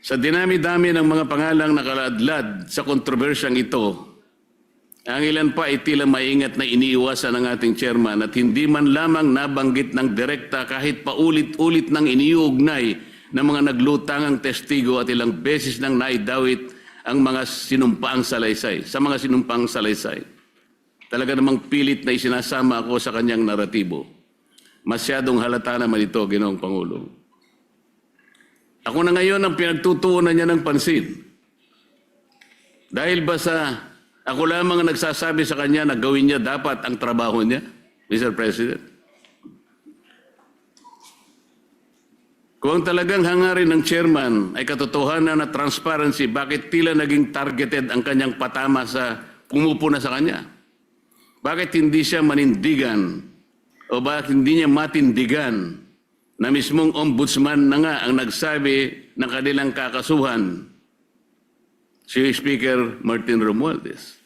Sa dinami-dami ng mga pangalang nakaladlad sa kontrobersyang ito, ang ilan pa ay tila maingat na iniiwasan ng ating chairman at hindi man lamang nabanggit ng direkta kahit paulit-ulit nang iniuugnay ng mga naglutangang testigo at ilang beses nang naidawit ang mga sinumpaang salaysay, sa mga sinumpaang salaysay. Talaga namang pilit na isinasama ako sa kanyang naratibo. Masyadong halata naman ito, Ginoong Pangulo. Ako na ngayon ang pinagtutuunan niya ng pansin. Dahil ba sa ako lamang ang nagsasabi sa kanya na gawin niya dapat ang trabaho niya, Mr. President? Kung talagang hangarin ng chairman ay katotohanan na transparency, bakit tila naging targeted ang kanyang patama sa pumupuna sa kanya? Bakit hindi siya manindigan o bakit hindi niya matindigan na mismong ombudsman na nga ang nagsabi ng kanilang kakasuhan, si Speaker Martin Romualdez?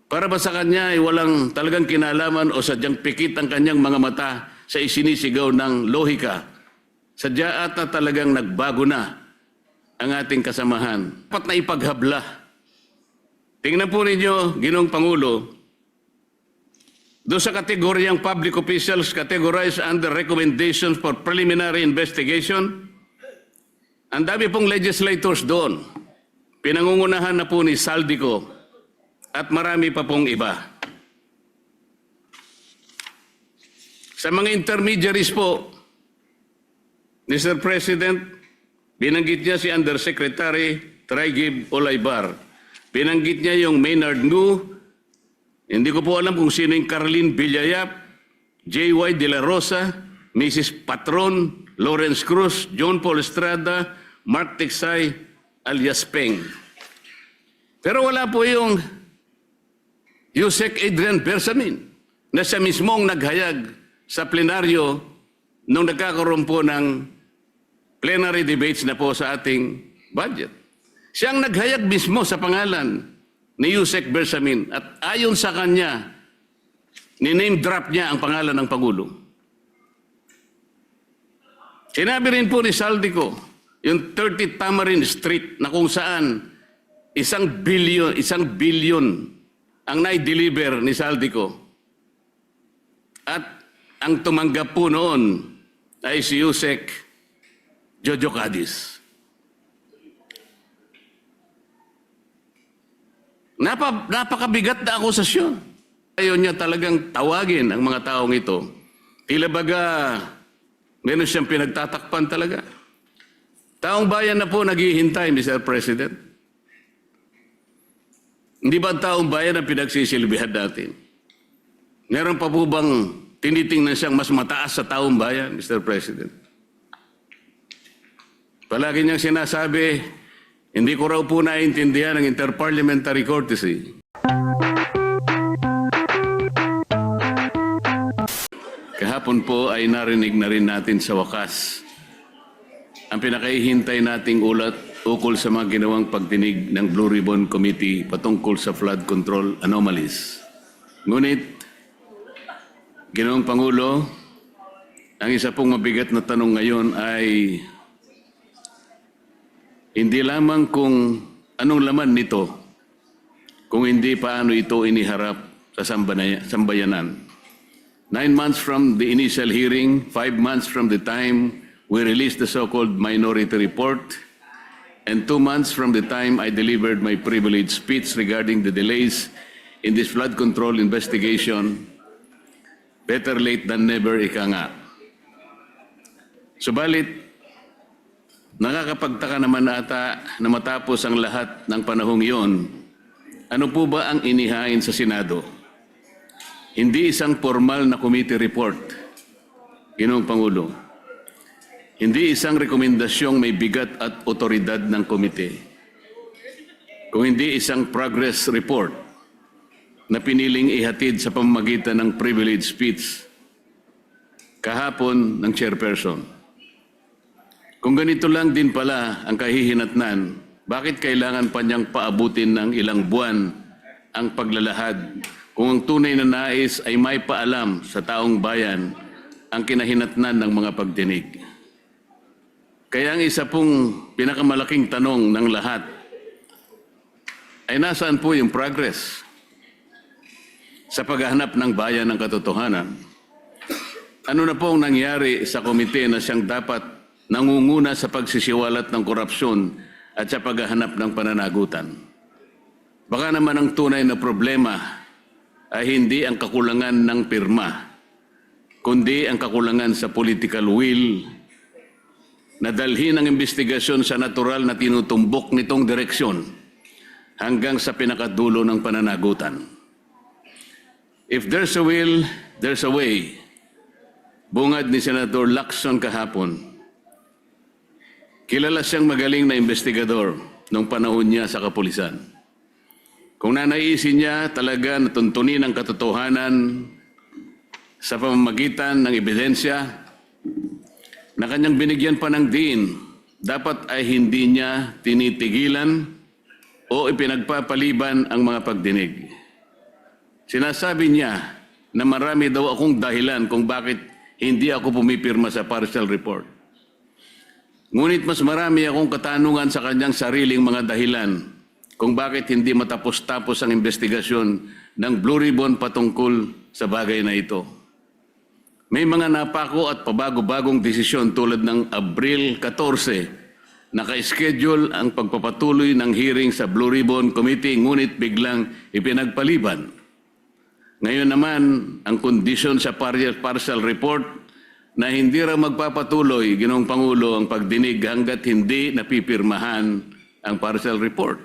Para ba sa kanya ay walang talagang kinalaman o sadyang pikit ang kanyang mga mata sa isinisigaw ng lohika? Sadya ata talagang nagbago na ang ating kasamahan. Dapat na ipaghabla. Tingnan po ninyo, Ginoong Pangulo, doon sa kategoryang public officials categorized under recommendations for preliminary investigation, ang dami pong legislators doon. Pinangungunahan na po ni Saldico at marami pa pong iba. Sa mga intermediaries po, Mr. President, binanggit niya si Undersecretary Traigib Olaybar. Binanggit niya yung Maynard Ngu. Hindi ko po alam kung sino yung Carlin Villayap, J.Y. De La Rosa, Mrs. Patron, Lawrence Cruz, John Paul Estrada, Mark Tiksay, alias Peng. Pero wala po yung Yusek Adrian Bersamin na siya mismong naghayag sa plenaryo nung nagkakaroon po ng plenary debates na po sa ating budget. Siya ang naghayag mismo sa pangalan ni Yusek Bersamin at ayon sa kanya, ni-name drop niya ang pangalan ng Pangulo. Sinabi rin po ni Saldico, yung 30 Tamarind Street na kung saan 1 billion ang nai-deliver ni Saldico. At ang tumanggap po noon ay si Yusek Jojo Cadiz. Napakabigat na akusasyon. Ayaw niya talagang tawagin ang mga taong ito. Tila baga, meron siyang pinagtatakpan talaga. Taong bayan na po naghihintay, Mr. President. Hindi ba ang taong bayan ang pinagsisilbihan natin? Meron pa po bang tinitingnan siyang mas mataas sa taong bayan, Mr. President? Palagi niyang sinasabi, hindi ko raw po naiintindihan ang interparliamentary courtesy. Kahapon po ay narinig na rin natin sa wakas ang pinakahihintay nating ulat ukol sa mga ginawang pagdinig ng Blue Ribbon Committee patungkol sa flood control anomalies. Ngunit, Ginoong Pangulo, ang isa pong mabigat na tanong ngayon ay hindi lamang kung anong laman nito, kung hindi paano ito iniharap sa sambayanan. 9 months from the initial hearing, 5 months from the time we released the so-called minority report, and 2 months from the time I delivered my privileged speech regarding the delays in this flood control investigation, better late than never, ika nga. Subalit, nakakapagtaka naman ata na matapos ang lahat ng panahong iyon, ano po ba ang inihain sa Senado? Hindi isang formal na committee report, Ginoong Pangulo. Hindi isang rekomendasyong may bigat at otoridad ng komite. Kung hindi isang progress report na piniling ihatid sa pamamagitan ng privilege speech kahapon ng chairperson. Kung ganito lang din pala ang kahihinatnan, bakit kailangan pa niyang paabutin ng ilang buwan ang paglalahad kung ang tunay na nais ay may paalam sa taong bayan ang kinahinatnan ng mga pagdinig? Kaya ang isa pong pinakamalaking tanong ng lahat ay nasaan po yung progress sa paghahanap ng bayan ng katotohanan? Ano na po ang nangyari sa komite na siyang dapat nangunguna sa pagsisiwalat ng korupsyon at sa paghahanap ng pananagutan? Baka naman ang tunay na problema ay hindi ang kakulangan ng pirma, kundi ang kakulangan sa political will na dalhin ang investigasyon sa natural na tinutumbok nitong direksyon hanggang sa pinakadulo ng pananagutan. If there's a will, there's a way. Bungad ni Senator Lacson kahapon. Kilala siyang magaling na investigador nung panahon niya sa kapulisan. Kung nanaisin niya talaga na tuntunin ang katotohanan sa pamamagitan ng ebidensya na kanyang binigyan pa ng diin, dapat ay hindi niya tinitigilan o ipinagpapaliban ang mga pagdinig. Sinasabi niya na marami daw akong dahilan kung bakit hindi ako pumipirma sa partial report. Ngunit mas marami akong katanungan sa kanyang sariling mga dahilan kung bakit hindi matapos-tapos ang investigasyon ng Blue Ribbon patungkol sa bagay na ito. May mga napako at pabago-bagong desisyon tulad ng Abril 14, naka-schedule ang pagpapatuloy ng hearing sa Blue Ribbon Committee ngunit biglang ipinagpaliban. Ngayon naman, ang kondisyon sa partial report na hindi raw magpapatuloy, Ginoong Pangulo, ang pagdinig hanggat hindi napipirmahan ang partial report.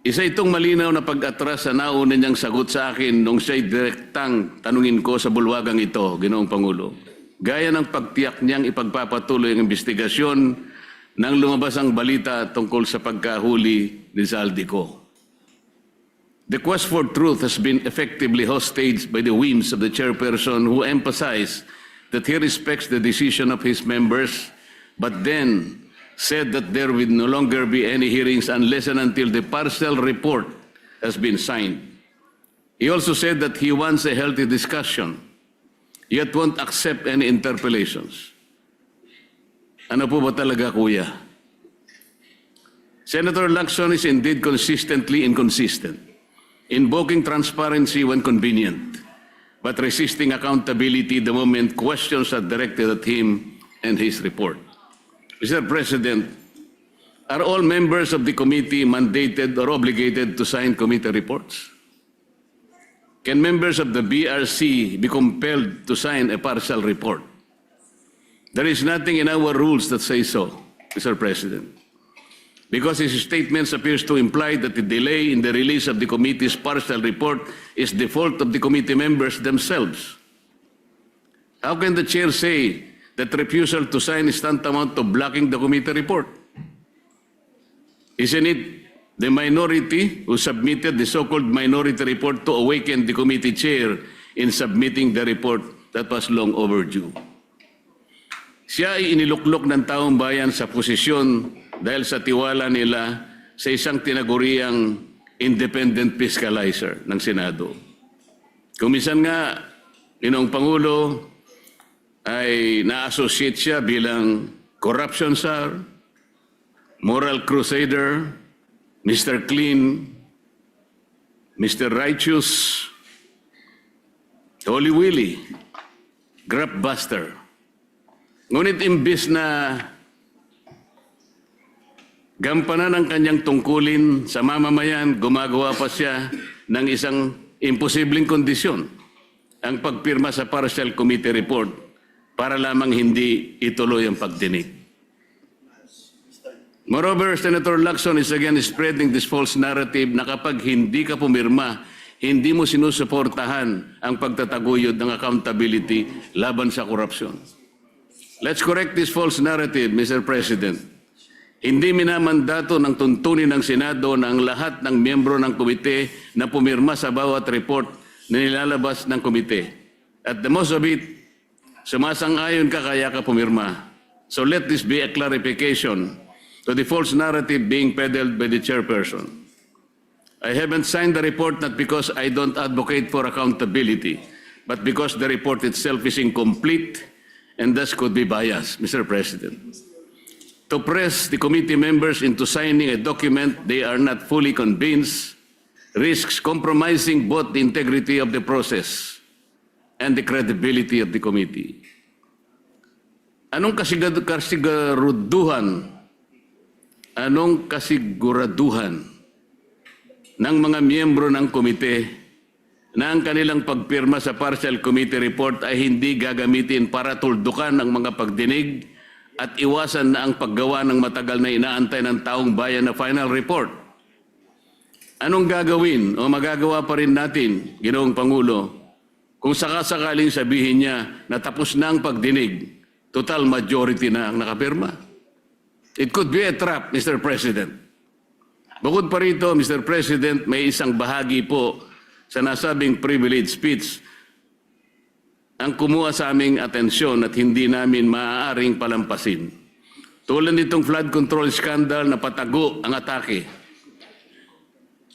Isa itong malinaw na pag-atras sa nauna niyang sagot sa akin nung siya'y direktang tanungin ko sa bulwagang ito, Ginoong Pangulo. Gaya ng pagtiyak niyang ipagpapatuloy ang investigasyon nang lumabas ang balita tungkol sa pagkahuli ni Zaldico. The quest for truth has been effectively hostaged by the whims of the chairperson who emphasized that he respects the decision of his members, but then said that there will no longer be any hearings unless and until the partial report has been signed. He also said that he wants a healthy discussion, yet won't accept any interpellations. Ano po ba talaga, Kuya? Senator Lacson is indeed consistently inconsistent, invoking transparency when convenient, but resisting accountability the moment questions are directed at him and his report. Mr. President, are all members of the committee mandated or obligated to sign committee reports? Can members of the BRC be compelled to sign a partial report? There is nothing in our rules that say so, Mr. President, because his statements appears to imply that the delay in the release of the committee's partial report is the fault of the committee members themselves. How can the chair say that refusal to sign is tantamount to blocking the committee report? Isn't it the minority who submitted the so-called minority report to awaken the committee chair in submitting the report that was long overdue? Siya ay iniluklok ng taong bayan sa posisyon dahil sa tiwala nila sa isang tinaguriang independent fiscalizer ng Senado. Kumisan nga, Ginoong Pangulo, ay na-associate siya bilang corruption czar, moral crusader, Mr. Clean, Mr. Righteous, Holy Willie, grabbuster. Ngunit imbis na gampanan ang kanyang tungkulin sa mamamayan, gumagawa pa siya ng isang imposibleng kondisyon, ang pagpirma sa partial committee report para lamang hindi ituloy ang pagdinig. Moreover, Senator Lacson is again spreading this false narrative na kapag hindi ka pumirma, hindi mo sinusuportahan ang pagtataguyod ng accountability laban sa korupsyon. Let's correct this false narrative, Mr. President. Hindi minamandato ng tuntunin ng Senado na ang lahat ng miyembro ng komite na pumirma sa bawat report na nilalabas ng komite. At the most of it, sumasang-ayon ka kaya ka pumirma. So let this be a clarification to the false narrative being peddled by the chairperson. I haven't signed the report not because I don't advocate for accountability, but because the report itself is incomplete and thus could be biased, Mr. President. To press the committee members into signing a document they are not fully convinced risks compromising both the integrity of the process and the credibility of the committee. Anong kasiguraduhan ng mga miyembro ng komite na ang kanilang pagpirma sa partial committee report ay hindi gagamitin para tuldukan ang mga pagdinig at iwasan na ang paggawa ng matagal na inaantay ng taong bayan na final report? Anong gagawin o magagawa pa rin natin, Ginoong Pangulo, kung sakasakaling sabihin niya na tapos na ang pagdinig, total majority na ang nakapirma? It could be a trap, Mr. President. Bukod pa rito, Mr. President, may isang bahagi po sa nasabing privilege speech ang kumuha sa aming atensyon at hindi namin maaaring palampasin. Tulad nitong flood control scandal na patago ang atake.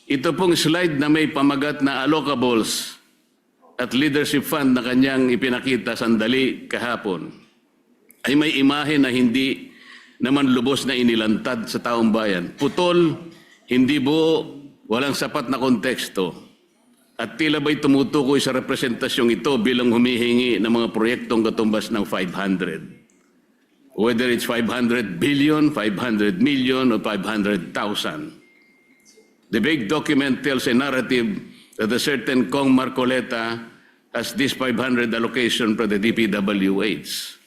Ito pong slide na may pamagat na allocables at leadership fund na kanyang ipinakita sandali kahapon ay may imahe na hindi naman lubos na inilantad sa taong bayan. Putol, hindi buo, walang sapat na konteksto. At tila ba'y tumutukoy sa representasyong ito bilang humihingi ng mga proyektong katumbas ng 500. Whether it's 500 billion, 500 million, or 500,000. The big document tells a narrative that a certain Kong Marcoleta has this 500 allocation for the DPWH.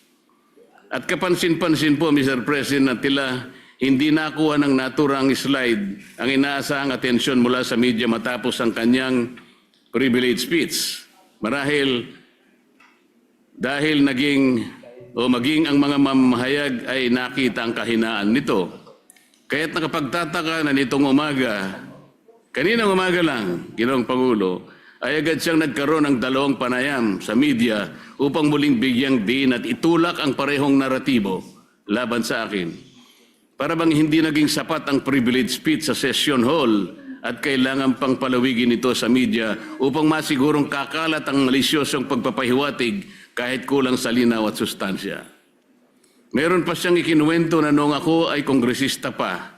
At kapansin-pansin po, Mr. President, na tila hindi nakuha ng naturang slide ang inaasahang atensyon mula sa media matapos ang kanyang privilege speech. Marahil dahil maging ang mga mamahayag ay nakita ang kahinaan nito. Kaya't nakapagtataka na nitong umaga, kaninang umaga lang, Ginoong Pangulo, ay agad siyang nagkaroon ng dalawang panayam sa media upang muling bigyang diin at itulak ang parehong naratibo laban sa akin. Para bang hindi naging sapat ang privilege speech sa session hall at kailangan pang palawigin ito sa media upang masigurong kakalat ang malisyosong pagpapahiwatig kahit kulang sa linaw at sustansya. Meron pa siyang ikinuwento na noong ako ay kongresista pa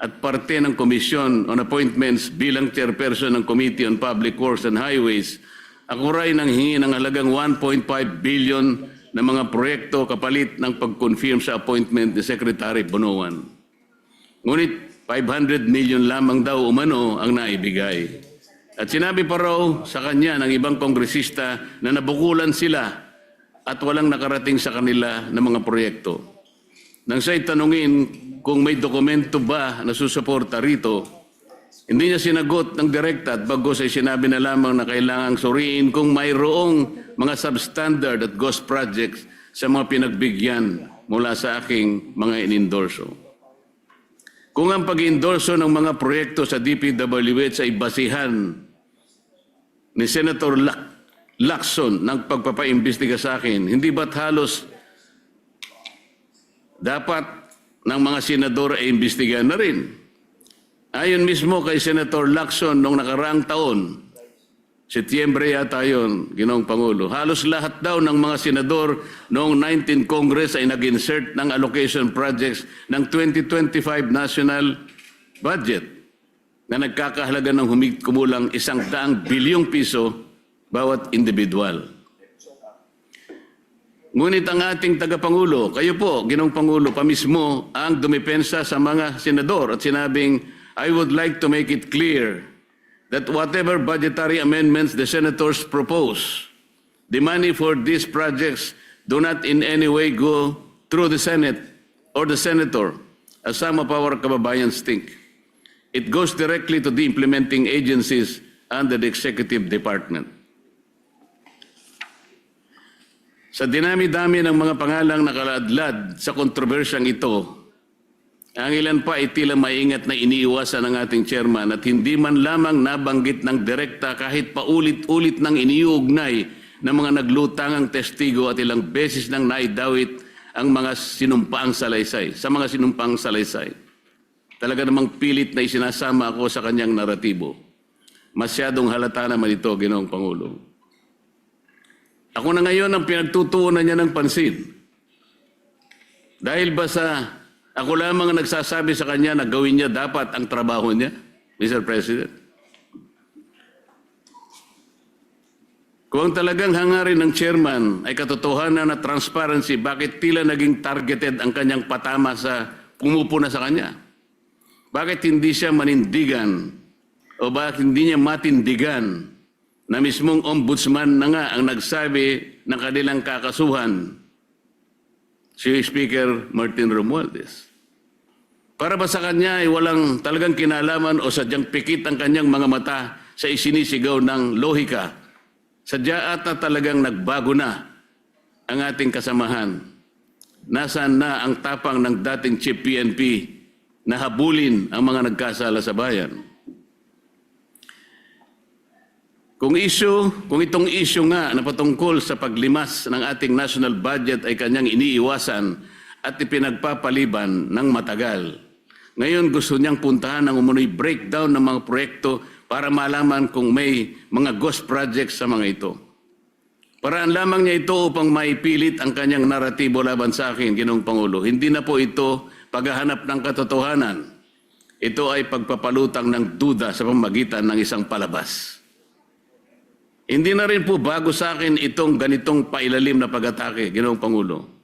at parte ng Commission on Appointments bilang chairperson ng Committee on Public Works and Highways, ako rin nang hingi ng halagang 1.5 billion na mga proyekto kapalit ng pag-confirm sa appointment ni Secretary Bonoan. Ngunit 500 million lamang daw umano ang naibigay. At sinabi pa raw sa kanya ng ibang kongresista na nabukulan sila at walang nakarating sa kanila ng mga proyekto. Nang siya'y tanungin kung may dokumento ba na susuporta rito, hindi niya sinagot ng direkta at bagos ay sinabi na lamang na kailangang suriin kung mayroong mga substandard at ghost projects sa mga pinagbigyan mula sa aking mga inendorso. Kung ang pag-endorso ng mga proyekto sa DPWH ay basihan ni Senator Lacson ng pagpapaimbestiga sa akin, hindi ba't halos dapat ng mga senador ay imbestigahan na rin? Ayon mismo kay Senator Lacson noong nakaraang taon, Setyembre yata yun, Ginoong Pangulo, halos lahat daw ng mga senador noong 19th Congress ay nag-insert ng allocation projects ng 2025 national budget na nagkakahalaga ng kumulang 100 bilyong piso bawat individual. Ngunit ang ating tagapangulo, kayo po, Ginoong Pangulo, pamismo ang dumipensa sa mga senador at sinabing, I would like to make it clear that whatever budgetary amendments the senators propose, the money for these projects do not in any way go through the Senate or the senator, as some of our kababayans think. It goes directly to the implementing agencies under the executive department. Sa dinami-dami ng mga pangalang nakaladlad sa kontrobersyang ito, ang ilan pa ay tila maingat na iniiwasan ng ating chairman at hindi man lamang nabanggit ng direkta kahit paulit-ulit nang iniuugnay ng mga naglutangang testigo at ilang beses nang naidawit ang mga sinumpaang salaysay, sa mga sinumpaang salaysay. Talaga namang pilit na isinasama ako sa kanyang naratibo. Masyadong halata naman ito, Ginoong Pangulo. Ako na ngayon ang pinagtutuunan niya ng pansin. Dahil ba sa ako lamang ang nagsasabi sa kanya na gawin niya dapat ang trabaho niya, Mr. President? Kung talagang hangarin ng chairman ay katotohanan na transparency, bakit tila naging targeted ang kanyang patama sa pumupuna sa kanya? Bakit hindi siya manindigan o bakit hindi niya matindigan na mismong ombudsman na nga ang nagsabi ng kanilang kakasuhan, si Speaker Martin Romualdez? Para ba sa kanya ay walang talagang kinalaman o sadyang pikit ang kanyang mga mata sa isinisigaw ng lohika? Sadya ata talagang nagbago na ang ating kasamahan. Nasaan na ang tapang ng dating Chief PNP na habulin ang mga nagkasala sa bayan? Kung itong issue nga na patungkol sa paglimas ng ating national budget ay kanyang iniiwasan at ipinagpapaliban ng matagal, ngayon gusto niyang puntahan ng umunoy breakdown ng mga proyekto para malaman kung may mga ghost projects sa mga ito. Paraan lamang niya ito upang maipilit ang kanyang naratibo laban sa akin, Ginoong Pangulo. Hindi na po ito paghahanap ng katotohanan. Ito ay pagpapalutang ng duda sa pamamagitan ng isang palabas. Hindi na rin po bago sa akin itong ganitong pailalim na pag-atake, Ginoong Pangulo.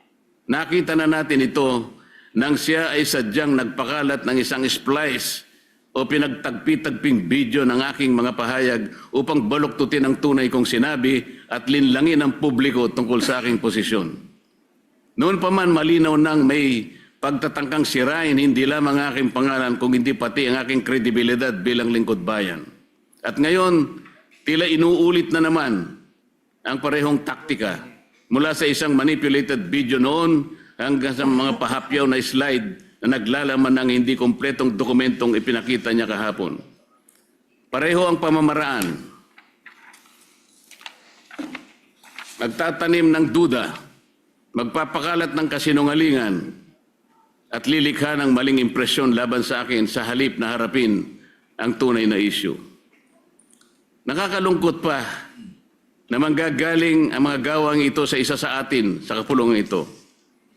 Nakita na natin ito nang siya ay sadyang nagpakalat ng isang splice o pinagtagpi-tagping video ng aking mga pahayag upang baluktutin ang tunay kong sinabi at linlangin ang publiko tungkol sa aking posisyon. Noon pa man malinaw nang may pagtatangkang sirain hindi lamang aking pangalan kung hindi pati ang aking kredibilidad bilang lingkod bayan. At ngayon, tila inuulit na naman ang parehong taktika mula sa isang manipulated video noon hanggang sa mga pahapyaw na slide na naglalaman ng hindi kompletong dokumentong ipinakita niya kahapon. Pareho ang pamamaraan. Magtatanim ng duda, magpapakalat ng kasinungalingan, at lilikha ng maling impresyon laban sa akin sa halip na harapin ang tunay na issue. Nakakalungkot pa na manggagaling ang mga gawang ito sa isa sa atin sa kapulungan ito.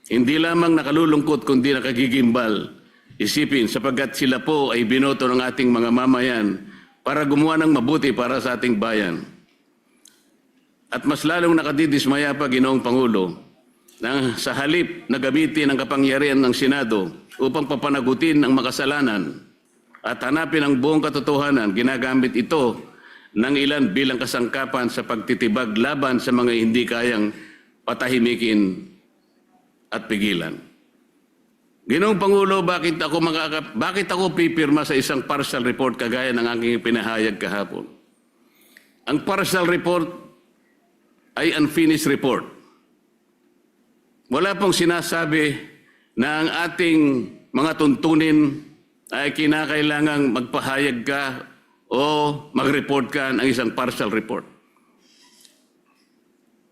Hindi lamang nakalulungkot kundi nakagigimbal. Isipin sapagkat sila po ay binoto ng ating mga mamayan para gumawa ng mabuti para sa ating bayan. At mas lalong nakadidismaya pa, Ginoong Pangulo, na sa halip na gamitin ang kapangyarihan ng Senado upang papanagutin ang makasalanan at hanapin ang buong katotohanan, ginagamit ito ng ilan bilang kasangkapan sa pagtitibag laban sa mga hindi kayang patahimikin at pigilan. Ginoong Pangulo, bakit ako pipirma sa isang partial report kagaya ng aking pinahayag kahapon? Ang partial report ay unfinished report. Wala pong sinasabi na ang ating mga tuntunin ay kinakailangang magpahayag ka o mag-report ka ng isang partial report.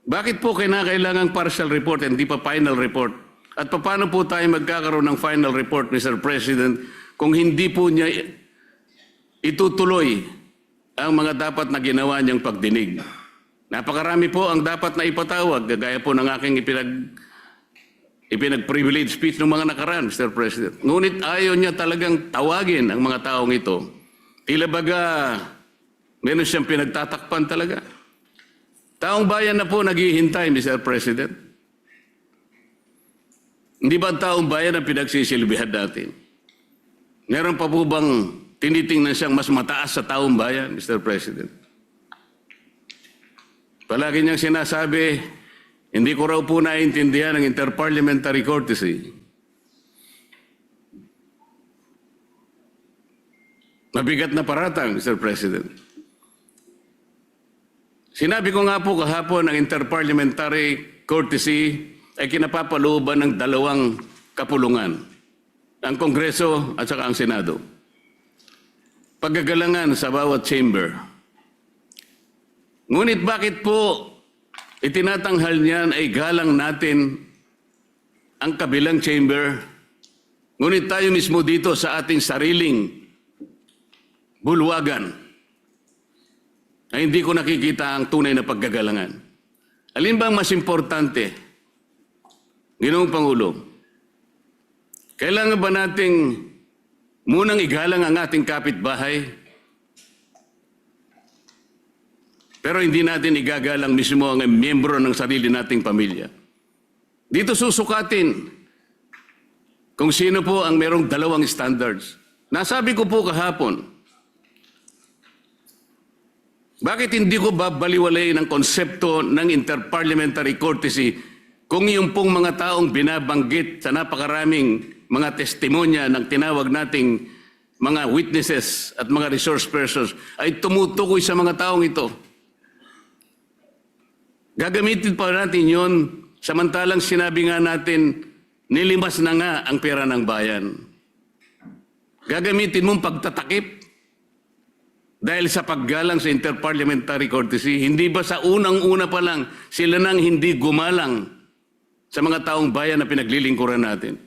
Bakit po kinakailangang partial report and hindi pa final report? At paano po tayo magkakaroon ng final report, Mr. President, kung hindi po niya itutuloy ang mga dapat na ginawa niyang pagdinig? Napakarami po ang dapat na ipatawag, gaya po ng aking ipinag-privilege speech ng mga nakaraan, Mr. President. Ngunit ayaw niya talagang tawagin ang mga taong ito. Tila baga, meron siyang pinagtatakpan talaga. Taong bayan na po naghihintay, Mr. President. Hindi ba ang taong bayan ang pinagsisilbihan natin? Meron pa po bang tinitingnan siyang mas mataas sa taong bayan, Mr. President? Palagi niyang sinasabi, hindi ko raw po naiintindihan ang interparliamentary courtesy. Mabigat na paratang, Mr. President. Sinabi ko nga po kahapon ang interparliamentary courtesy ay kinapapalooban ng dalawang kapulungan, ang Kongreso at saka ang Senado. Paggagalangan sa bawat chamber. Ngunit bakit po itinatanghal niyan ay galang natin ang kabilang chamber, ngunit tayo mismo dito sa ating sariling bulwagan ay hindi ko nakikita ang tunay na paggagalangan. Alin bang mas importante, Ginoong Pangulo? Kailangan ba nating munang igalang ang ating kapitbahay? Pero hindi natin igagalang mismo ang miyembro ng sarili nating pamilya. Dito susukatin kung sino po ang merong dalawang standards. Nasabi ko po kahapon, bakit hindi ko babaliwalayin ang konsepto ng interparliamentary courtesy kung yung pong mga taong binabanggit sa napakaraming mga testimonya ng tinawag nating mga witnesses at mga resource persons ay tumutukoy sa mga taong ito. Gagamitin pa natin yon samantalang sinabi nga natin nilimas na nga ang pera ng bayan. Gagamitin mong pagtatakip dahil sa paggalang sa interparliamentary courtesy. Hindi ba sa unang-una pa lang sila nang hindi gumalang sa mga taong bayan na pinaglilingkuran natin?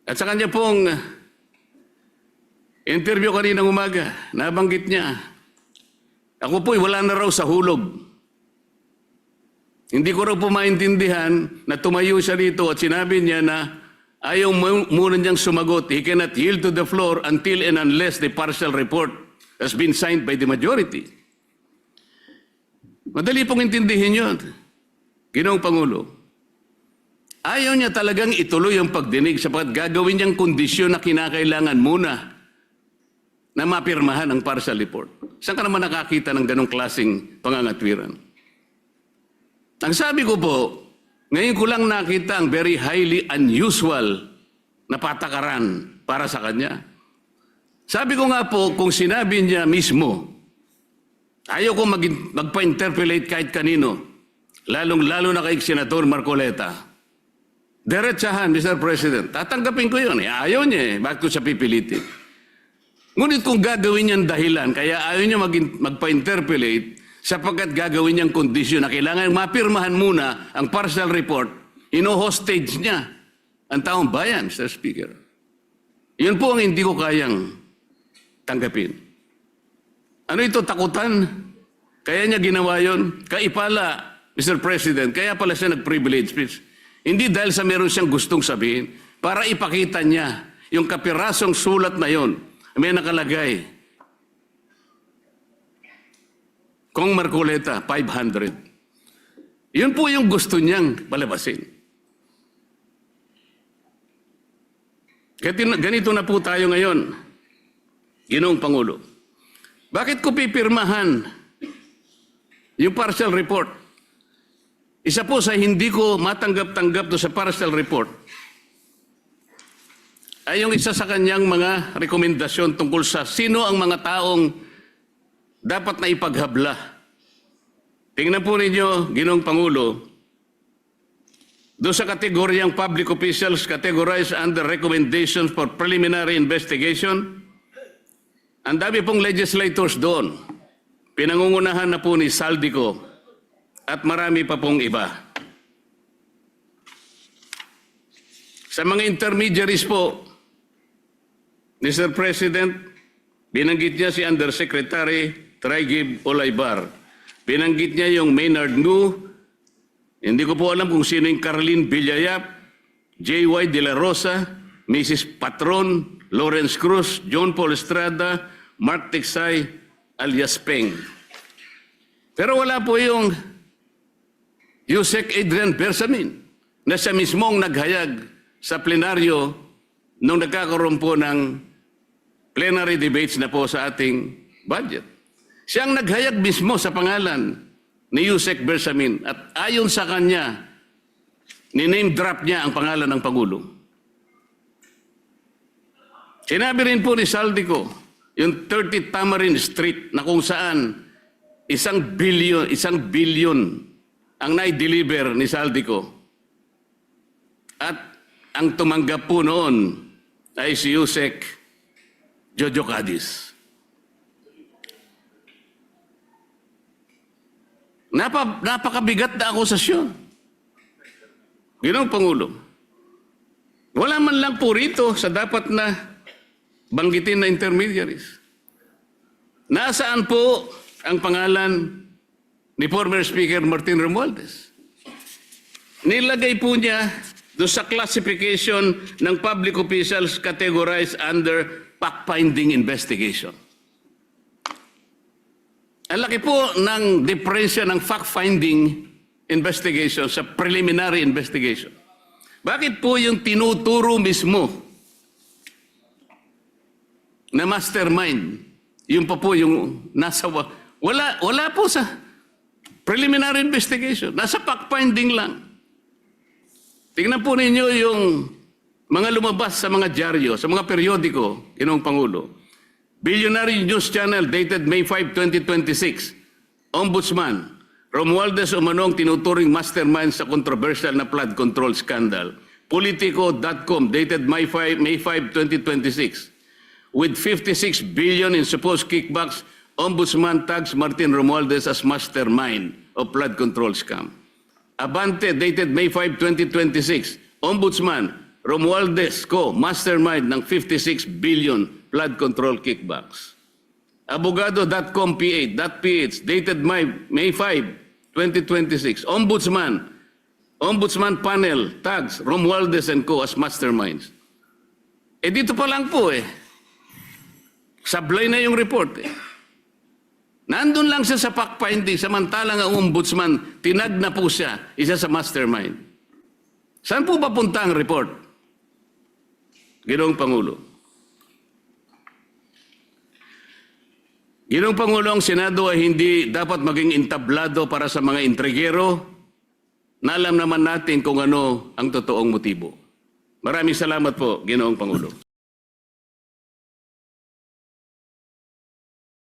At sa kanya pong interview kaninang umaga, nabanggit niya, ako po'y wala na raw sa hulog. Hindi ko raw po maintindihan na tumayo siya dito at sinabi niya na ayaw muna niyang sumagot. He cannot yield to the floor until and unless the partial report has been signed by the majority. Madali pong intindihin yun, Ginoong Pangulo. Ayaw niya talagang ituloy ang pagdinig sapagkat gagawin niyang kondisyon na kinakailangan muna na mapirmahan ang partial report. Saan ka naman nakakita ng ganong klaseng pangangatwiran? Ang sabi ko po, ngayon ko lang nakita ang very highly unusual na patakaran para sa kanya. Sabi ko nga po, kung sinabi niya mismo, ayaw ko magpa-interpolate kahit kanino, lalong-lalo na kay Senator Marcoleta. Diretsahan, Mr. President, tatanggapin ko yun. Ayaw niya bakit ko siya pipilitin? Ngunit kung gagawin niyang dahilan, kaya ayaw niya magpa-interpolate, sapagkat gagawin niyang kondisyon na kailangan mapirmahan muna ang partial report, ino-hostage niya ang taong bayan, Mr. Speaker. Yun po ang hindi ko kayang tanggapin. Ano ito, takutan? Kaya niya ginawa yun? Kaipala, Mr. President, kaya pala siya nag-privilege speech. Hindi dahil sa meron siyang gustong sabihin, para ipakita niya yung kapirasong sulat na yun. May nakalagay, Kong Marcoleta, 500. Yun po yung gusto niyang palabasin. Ganito na po tayo ngayon, Ginoong Pangulo. Bakit ko pipirmahan yung partial report? Isa po sa hindi ko matanggap-tanggap do sa partial report ay yung isa sa kanyang mga rekomendasyon tungkol sa sino ang mga taong dapat na ipaghabla. Tingnan po ninyo, Ginoong Pangulo, doon sa kategoryang public officials categorized under recommendations for preliminary investigation, ang dami pong legislators doon. Pinangungunahan na po ni Saldico at marami pa pong iba. Sa mga intermediaries po, Mr. President, binanggit niya si Undersecretary Traigib Olaybar. Binanggit niya yung Maynard Ngu. Hindi ko po alam kung sino yung Carlin Villayap, J.Y. De La Rosa, Mrs. Patron, Lawrence Cruz, John Paul Estrada, Mark Tiksay, alias Peng. Pero wala po yung Yusek Adrian Bersamin na siya mismong naghayag sa plenaryo nung nagkakaroon po ng plenary debates na po sa ating budget. Siyang naghayag mismo sa pangalan ni Yusek Bersamin at ayon sa kanya, ni-name drop niya ang pangalan ng Pangulo. Sinabi rin po ni Saldico, yung 30 Tamarin Street na kung saan 1 billion ang nai-deliver ni Saldico. At ang tumanggap po noon ay si Yusek Jojo Cadiz. Napakabigat na akusasyon. Ginoong Pangulo, wala man lang po rito sa dapat na banggitin na intermediaries. Nasaan po ang pangalan ni former Speaker Martin Romualdez? Nilagay po niya do sa classification ng public officials categorized under fact-finding investigation. Ang laki po ng diferensya ng fact-finding investigation sa preliminary investigation. Bakit po yung tinuturo mismo na mastermind, yung pa po yung nasa... Wala po sa preliminary investigation. Nasa fact-finding lang. Tingnan po ninyo yung mga lumabas sa mga dyaryo, sa mga periodiko, Ginoong Pangulo. Billionaire News Channel dated May 5, 2026. Ombudsman, Romualdez umanong tinuturing mastermind sa controversial na flood control scandal. Politico.com dated May 5, 2026. With 56 billion in supposed kickbacks, Ombudsman tags Martin Romualdez as mastermind of flood control scam. Abante dated May 5, 2026. Ombudsman, Romualdez Co. mastermind ng 56 billion flood control kickbacks. Abogado.com PH dated May 5, 2026. Ombudsman panel tags Romualdez and Co. as masterminds. Dito pa lang po sablay na yung report Nandun lang siya sa fact-finding, samantalang ang ombudsman, tinag na po siya, isa sa mastermind. Saan po ba punta ang report? Ginoong Pangulo. Ginoong Pangulo, ang Senado ay hindi dapat maging entablado para sa mga intrigero na alam naman natin kung ano ang totoong motibo. Maraming salamat po, Ginoong Pangulo.